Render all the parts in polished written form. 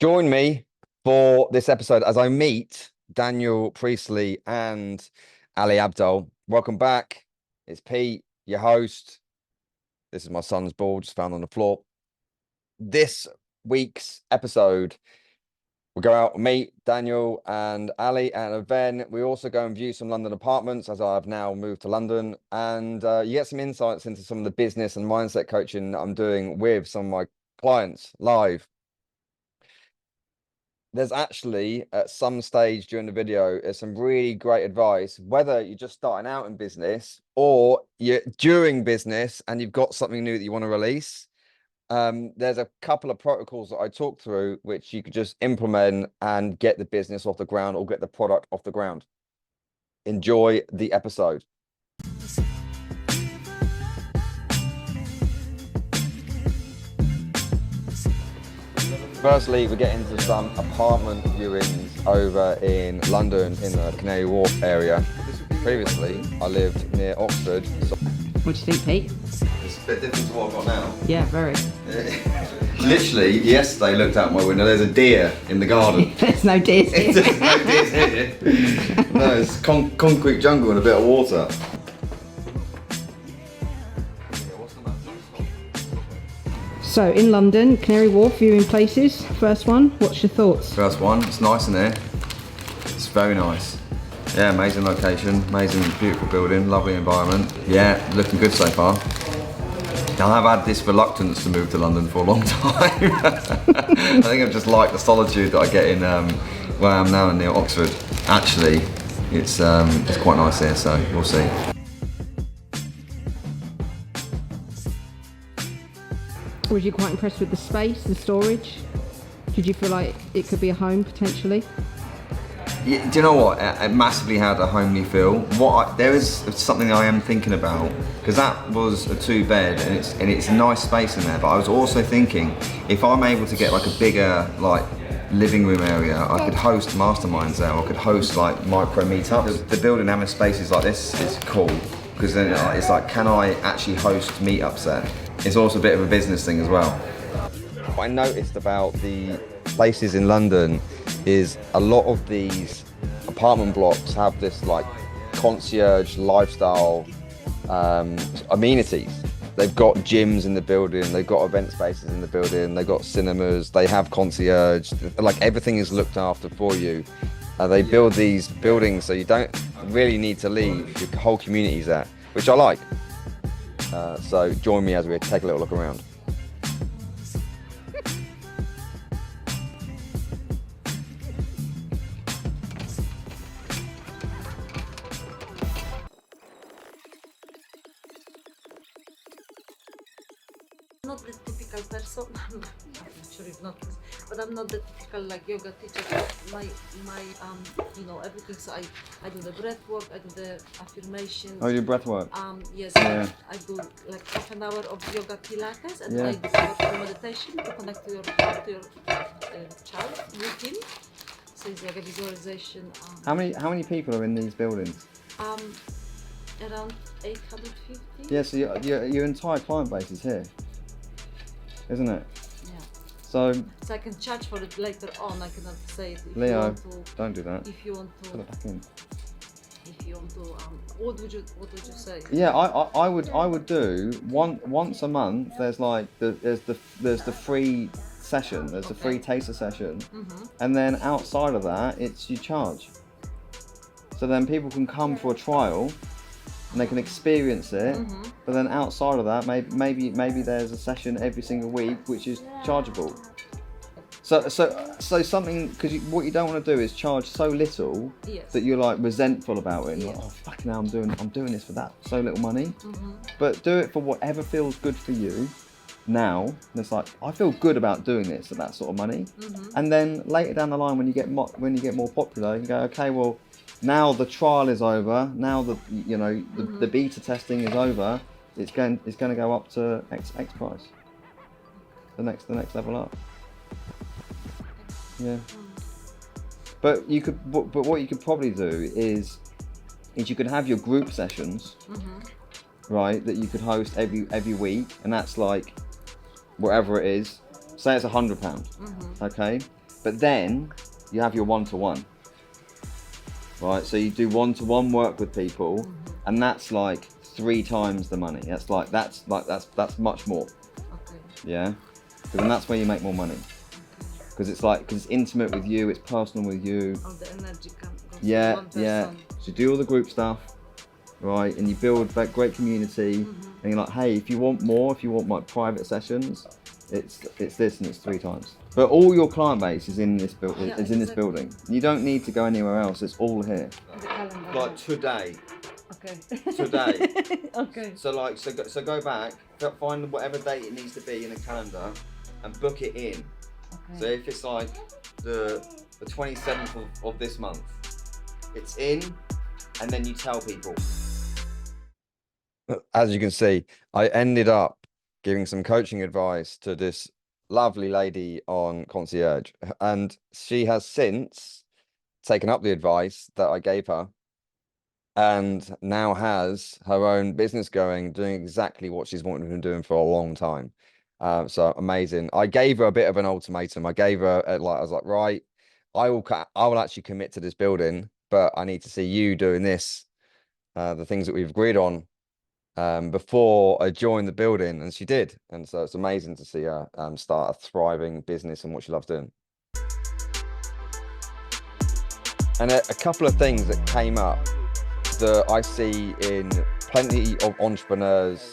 Join me for this episode as I meet Daniel Priestly and Ali Abdaal. Welcome back. It's Pete, your host. This is my son's ball just found on the floor. This week's episode, we go out and meet Daniel and Ali at an event. We also go and view some London apartments as I've now moved to London. And you get some insights into some of the business and mindset coaching that I'm doing with some of my clients live. There's actually at some stage during the video some really great advice, whether you're just starting out in business or you're during business and you've got something new that you want to release. There's a couple of protocols that I talk through which you could just implement and get the business off the ground or get the product off the ground. Enjoy the episode. Firstly, we get into some apartment viewings over in London in the Canary Wharf area. Previously, I lived near Oxford. So What do you think, Pete? it's a bit different to what I've got now. Yeah, very. Literally, yesterday looked out my window, there's a deer in the garden. There's no deers here. There's no deers here. No, it's concrete jungle and a bit of water. So, in London, Canary Wharf, viewing places. First one, what's your thoughts? First one, it's nice in there. It's very nice. Yeah, amazing location, amazing, beautiful building, lovely environment. Yeah, looking good so far. I have had this reluctance to move to London for a long time. I think I've just liked the solitude that I get in where I am now near Oxford. Actually, it's quite nice here, so we'll see. Was you quite impressed with the space, the storage? Did you feel like it could be a home potentially? Yeah, do you know what? It massively had a homely feel. There is something I am thinking about, because that was a 2-bed and it's a nice space in there. But I was also thinking, if I'm able to get like a bigger living room area, I could host masterminds there. I could host like micro meetups. The building having spaces like this is cool, because then it's like, can I actually host meetups there? It's also a bit of a business thing as well. What I noticed about the places in London is a lot of these apartment blocks have this like concierge lifestyle amenities. They've got gyms in the building, they've got event spaces in the building, they've got cinemas, they have concierge, like everything is looked after for you. They build these buildings so you don't really need to leave, your whole community's there, which I like. So join me as we take a little look around. Not the typical person. I'm sure you've noticed, but I'm not the typical like yoga teacher. My everything. So I do the breath work, I do the affirmations. Oh, you do breath work? Yes. Yeah. I do like half an hour of yoga pilates, and Yeah. I do powerful meditation to connect to your child routine. So it's like a visualization. How many people are in these buildings? Around 850. Yeah, so your entire client base is here, isn't it? Yeah. So So I can charge for it later on. I cannot say it. If Leo, you want to, don't do that. if you want to, Put it back in. if you want to, what would you say? Yeah, I would do once a month. There's like there's the free session. There's the free taster session, and then outside of that, it's you charge. So then people can come for a trial, and they can experience it. But then outside of that, maybe there's a session every single week which is chargeable. So something, because what you don't want to do is charge so little Yes. that you're like resentful about it. And you're Yes. like, oh fucking hell, I'm doing this for that so little money. But do it for whatever feels good for you now. And it's like, I feel good about doing this at that sort of money. And then later down the line, when you get more popular, you can go, okay, well, now the trial is over. Now the beta testing is over. It's going to go up to X price. The next level up. Yeah. But what you could probably do is you could have your group sessions, right? That you could host every week, and that's like whatever it is, say it's £100, okay? But then you have your one-to-one, right? So you do one-to-one work with people, and that's like 3 times the money. That's much more. Okay. Yeah, because then that's where you make more money. Because it's intimate with you, it's personal with you. All the energy comes from one person. Yeah. So you do all the group stuff, right? And you build that great community. And you're like, hey, if you want more, if you want my private sessions, it's this and it's 3 times. But all your client base is in this building. Yeah, in this building. You don't need to go anywhere else. It's all here. The calendar. Like today. Okay. Today. Okay. So go back, find whatever date it needs to be in the calendar, and book it in. Okay. So if it's like the 27th of this month, it's in, and then you tell people. As you can see, I ended up giving some coaching advice to this lovely lady on Concierge, and she has since taken up the advice that I gave her and now has her own business going, doing exactly what she's wanted to be doing for a long time. So amazing. I gave her a bit of an ultimatum. I gave her I was like, right, I will actually commit to this building, but I need to see you doing this, the things that we've agreed on, before I joined the building, and she did. And so it's amazing to see her start a thriving business and what she loves doing. And a couple of things that came up that I see in plenty of entrepreneurs,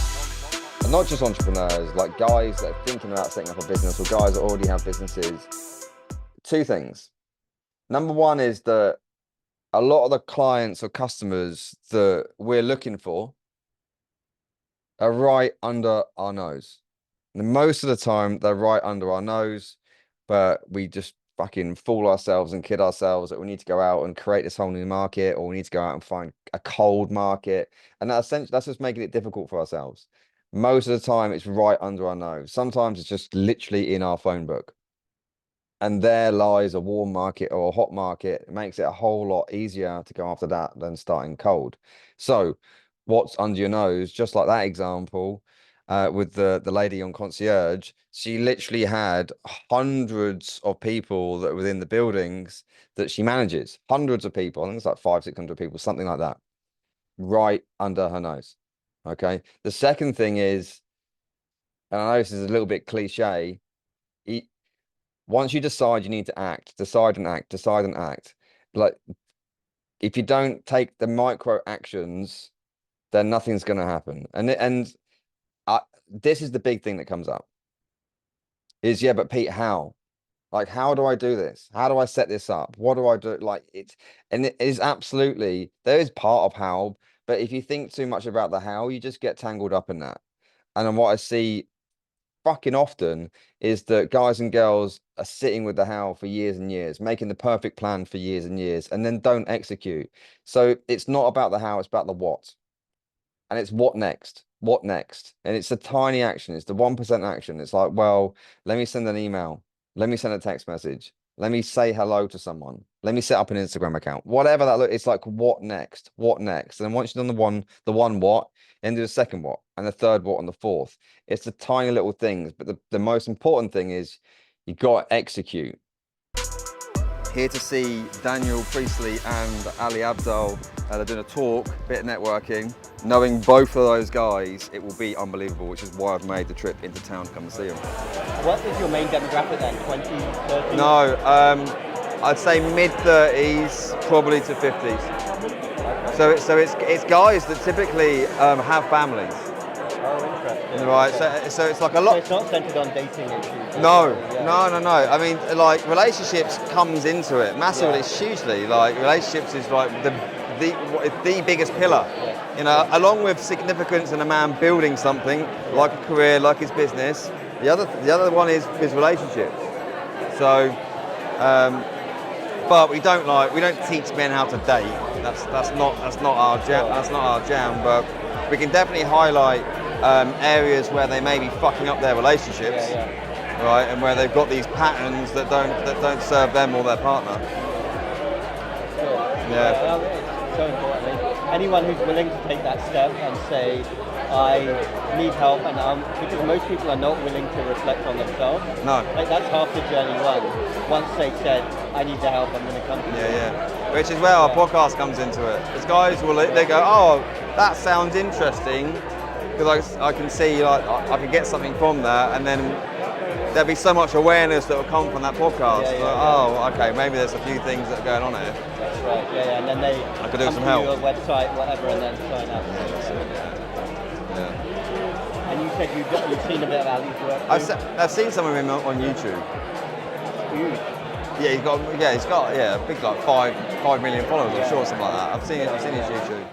and not just entrepreneurs, like guys that are thinking about setting up a business or guys that already have businesses. 2 things. Number one is that a lot of the clients or customers that we're looking for are right under our nose. And most of the time they're right under our nose, but we just fucking fool ourselves and kid ourselves that we need to go out and create this whole new market, or we need to go out and find a cold market. And that's just making it difficult for ourselves. Most of the time it's right under our nose. Sometimes it's just literally in our phone book. And there lies a warm market or a hot market. It makes it a whole lot easier to go after that than starting cold. So what's under your nose, just like that example, with the lady on Concierge, she literally had hundreds of people that were within the buildings that she manages. Hundreds of people. I think it's like 500-600 people, something like that, right under her nose. Okay. The second thing is, and I know this is a little bit cliche, once you decide you need to act, decide and act. Like, if you don't take the micro actions, then nothing's going to happen. And this is the big thing that comes up is, yeah, but Pete, how? Like, how do I do this? How do I set this up? What do I do? Like, it is absolutely, there is part of how, but if you think too much about the how, you just get tangled up in that. And then what I see fucking often is that guys and girls are sitting with the how for years and years, making the perfect plan for years and years, and then don't execute. So it's not about the how, it's about the what. And it's what next? What next? And it's a tiny action. It's the 1% action. It's like, well, let me send an email. Let me send a text message. Let me say hello to someone. Let me set up an Instagram account. Whatever that looks, it's like, what next? What next? And then once you've done the one what, then do the second what, and the third what, and the fourth. It's the tiny little things, but the most important thing is you got to execute. Here to see Daniel Priestly and Ali Abdaal. They're doing a talk, bit of networking. Knowing both of those guys, it will be unbelievable, which is why I've made the trip into town to come and see them. What is your main demographic then? 20, 30? No, I'd say mid-30s, probably to 50s. So it's guys that typically have families. Oh, interesting. Right, so it's like a lot. So it's not centered on dating issues. No. I Yeah. mean, like, relationships comes into it massively. Yeah. It's hugely, like, relationships is like the biggest pillar. Yeah. You know, along with significance in a man building something like a career, like his business. The other one is relationships. So, but we don't teach men how to date. That's not our jam. That's not our jam. But we can definitely highlight areas where they may be fucking up their relationships, right, and where they've got these patterns that don't serve them or their partner. Yeah. Well, it's so important. Anyone who's willing to take that step and say, I need help, and because most people are not willing to reflect on themselves. No. Like that's half the journey won. Once they said, I need the help, I'm going to come to you. Yeah. Which is where our podcast comes into it. Because guys will, they go, oh, that sounds interesting. Because I can see, like, I can get something from that, and then there'll be so much awareness that will come from that podcast. Oh, okay, maybe there's a few things that are going on here. That's right. Yeah. And then they could do come some to help. your website, whatever, and then sign up. Yeah. And you said you've seen a bit of Ali's work. I've seen some of him on YouTube. Huge. Yeah, he's got a big, like 5 million followers. I'm sure, something like that. I've seen his YouTube.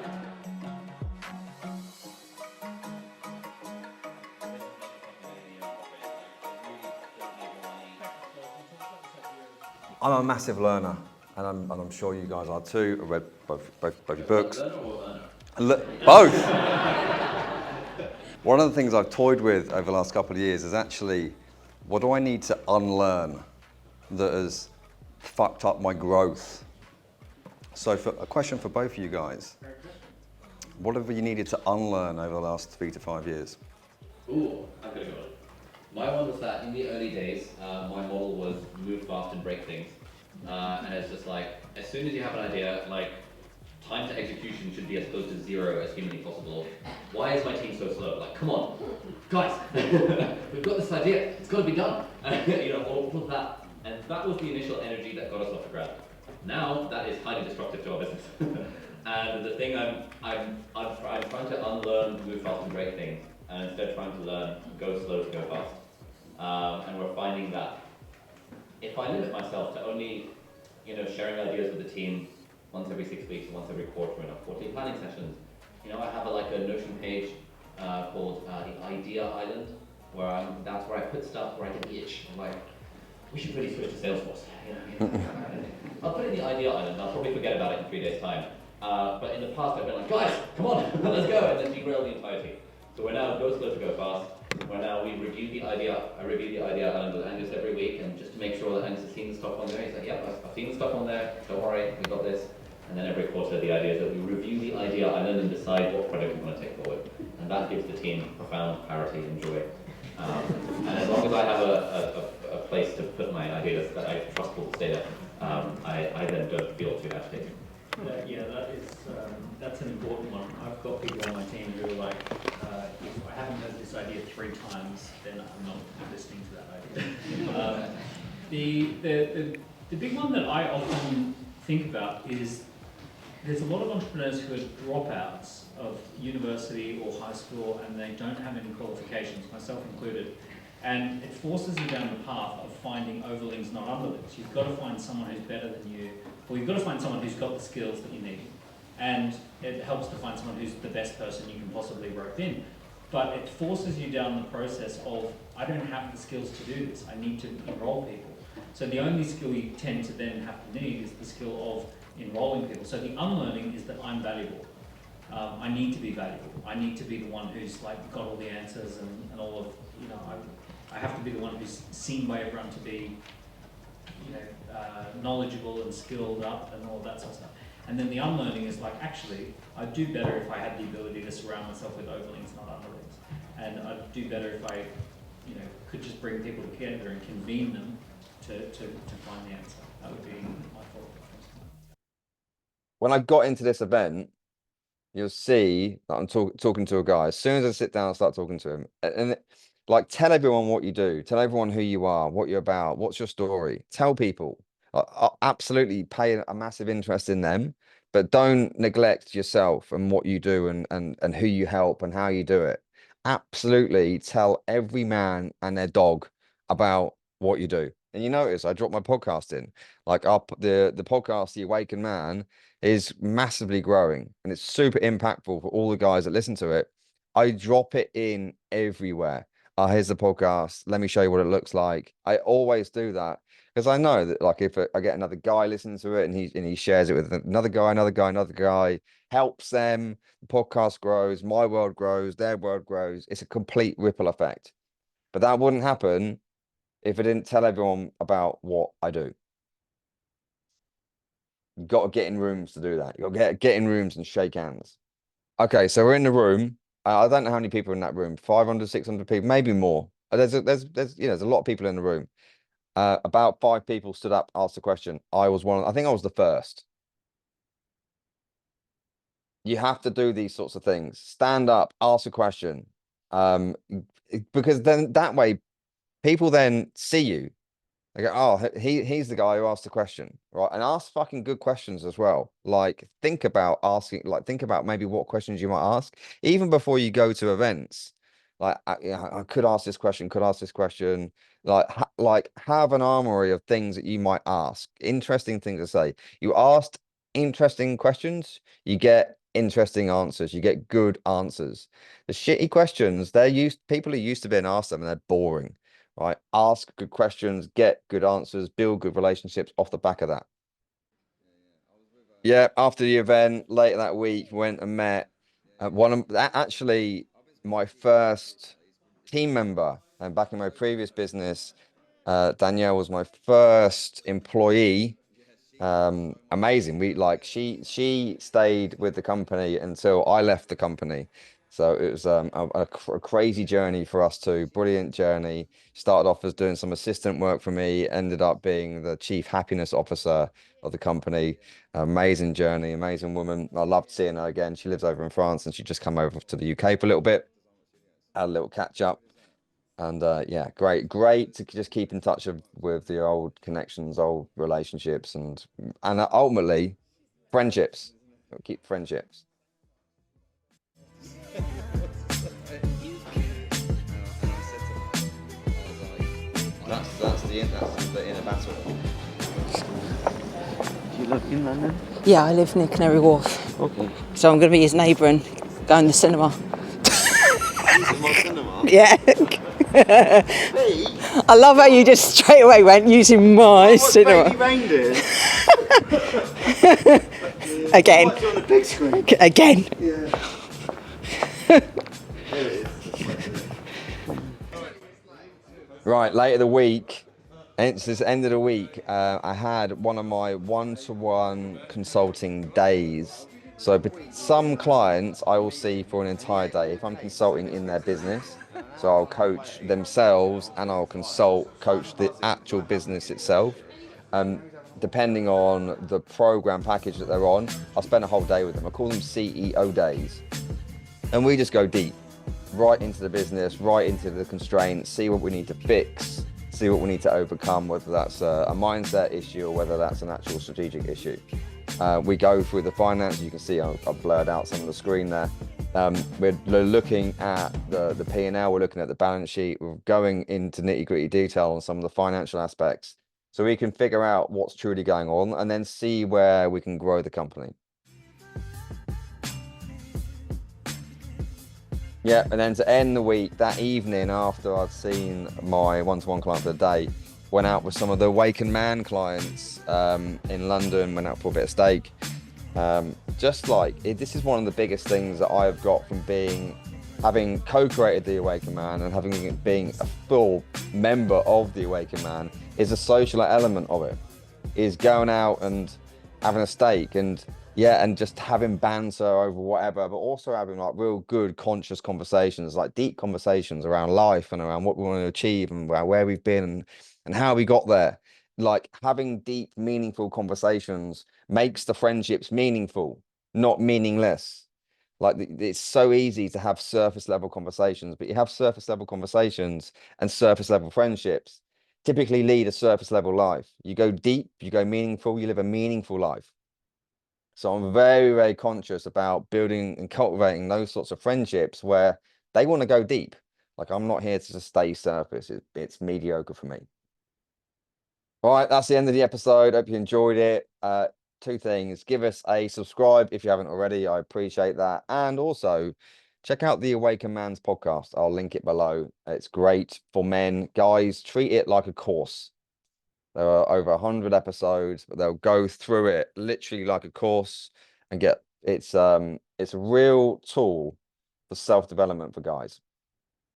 I'm a massive learner, and I'm sure you guys are too. I read both your books. Both. One of the things I've toyed with over the last couple of years is actually, what do I need to unlearn that has fucked up my growth? So a question for both of you guys. What have you needed to unlearn over the last 3 to 5 years? Ooh, I've got a good one. My one was that in the early days, my model was move fast and break things. And it's just like, as soon as you have an idea, like, time to execution should be as close to 0 as humanly possible. Why is my team so slow? Like, come on, guys, we've got this idea, it's got to be done. All of that. And that was the initial energy that got us off the ground. Now, that is highly destructive to our business. And the thing I'm trying to unlearn move fast and break things, and instead trying to learn go slow to go fast. And we're finding that if I limit myself to only, sharing ideas with the team once every 6 weeks, once every quarter in our quarterly planning sessions, I have a Notion page called the Idea Island, where that's where I put stuff where I get the itch. I'm like, we should really switch to Salesforce. I'll put it in the Idea Island. I'll probably forget about it in 3 days' time. But in the past, I've been like, guys, come on, let's go, and then derail the entire team. So we're now go slow to go fast. Where now we review the idea. I review the idea island with Angus every week, and just to make sure that Angus has seen the stuff on there. He's like, yeah, I've seen the stuff on there. Don't worry, we got this. And then every quarter, the idea is that we review the idea island and decide what project we want to take forward. And that gives the team profound clarity and joy. And as long as I have a place to put my ideas that I trust will stay there, I then don't feel too agitated. That's an important one. I've got people on my team who are like, if I haven't heard this idea 3 times, then I'm not listening to that idea. The big one that I often think about is there's a lot of entrepreneurs who are dropouts of university or high school, and they don't have any qualifications, myself included. And it forces you down the path of finding overlings, not underlings. You've got to find someone who's better than you, or you've got to find someone who's got the skills that you need. And it helps to find someone who's the best person you can possibly rope in. But it forces you down the process of, I don't have the skills to do this, I need to enroll people. So the only skill you tend to then have to need is the skill of enrolling people. So the unlearning is that I'm valuable. I need to be valuable. I need to be the one who's like got all the answers and all of, I have to be the one who's seen by everyone to be, knowledgeable and skilled up and all of that sort of stuff. And then the unlearning is like, actually, I'd do better if I had the ability to surround myself with overlings, not underlings. And I'd do better if I, could just bring people together and convene them to find the answer. That would be my thought. When I got into this event, you'll see that I'm talking to a guy. As soon as I sit down and start talking to him, and tell everyone what you do, tell everyone who you are, what you're about, what's your story. Tell people. Absolutely pay a massive interest in them, but don't neglect yourself and what you do and who you help and how you do it. Absolutely tell every man and their dog about what you do. And you notice I dropped my podcast in. The podcast, The Awakened Man, is massively growing, and it's super impactful for all the guys that listen to it. I drop it in everywhere. Here's the podcast. Let me show you what it looks like. I always do that because I know that, like, if I get another guy listening to it and he shares it with another guy, helps them, the podcast grows, my world grows, their world grows. It's a complete ripple effect. But that wouldn't happen if I didn't tell everyone about what I do. You've got to get in rooms to do that. You've got to get in rooms and shake hands. Okay, so we're in the room. I don't know how many people are in that room, 500, 600 people, maybe more. There's a lot of people in the room. About 5 people stood up, asked a question. I think I was the first. You have to do these sorts of things. Stand up, ask a question. Because then that way people then see you. They go, oh, he's the guy who asked the question, right? And ask fucking good questions as well. Like think about maybe what questions you might ask, even before you go to events. Like, I could ask this question, could ask this question. Like have an armory of things that you might ask. Interesting things to say. You asked interesting questions, you get interesting answers. You get good answers. The shitty questions, people are used to being asked them and they're boring. Right? Ask good questions, get good answers, build good relationships off the back of that. Yeah, after the event, later that week, went and met actually my first team member. And back in my previous business, Danielle was my first employee. Amazing. She stayed with the company until I left the company. So it was a crazy journey for us too. Brilliant journey. Started off as doing some assistant work for me, ended up being the chief happiness officer of the company. Amazing journey, amazing woman. I loved seeing her again. She lives over in France and she just come over to the UK for a little bit, had a little catch up. And yeah, great to just keep in touch with the old connections, old relationships, and ultimately friendships. Keep friendships. That's the inner battle. Do you live in London? Yeah, I live near Canary Wharf. Okay. So I'm going to be his neighbour and go in the cinema. This is my cinema. Yeah. Me? I love how you just straight away went using my cinema. Baby reindeer. Again. Watch it on the big screen. Again. Yeah. Right, later the week, it's this end of the week, I had one of my one-to-one consulting days. So some clients I will see for an entire day if I'm consulting in their business. So I'll coach themselves and I'll coach the actual business itself. Depending on the program package that they're on, I'll spend a whole day with them. I call them CEO days. And we just go deep, right into the business, right into the constraints, see what we need to fix, see what we need to overcome, whether that's a mindset issue or whether that's an actual strategic issue. We go through the finance. You can see I've blurred out some of the screen there. We're looking at the P&L, we're looking at the balance sheet, we're going into nitty-gritty detail on some of the financial aspects so we can figure out what's truly going on and then see where we can grow the company. Yeah, and then to end the week, that evening after I'd seen my one-to-one client for the day, went out with some of the Awaken Man clients in London, went out for a bit of steak. This is one of the biggest things that I've got from having co-created the Awaken Man and being a full member of the Awaken Man, is a social element of it, is going out and having a steak and just having banter over whatever, but also having like real good conscious conversations, like deep conversations around life and around what we want to achieve and where we've been and how we got there. Like having deep, meaningful conversations makes the friendships meaningful, not meaningless. Like it's so easy to have surface level conversations, but you have surface level conversations and surface level friendships typically lead a surface level life. You go deep, you go meaningful, you live a meaningful life. So I'm very, very conscious about building and cultivating those sorts of friendships where they want to go deep. Like I'm not here to just stay surface. It's mediocre for me. All right, that's the end of the episode. Hope you enjoyed it. 2 things. Give us a subscribe if you haven't already. I appreciate that. And also check out the Awaken Man's podcast. I'll link it below. It's great for men. Guys, treat it like a course. There are over 100 episodes, but they'll go through it literally like a course and it's a real tool for self-development for guys.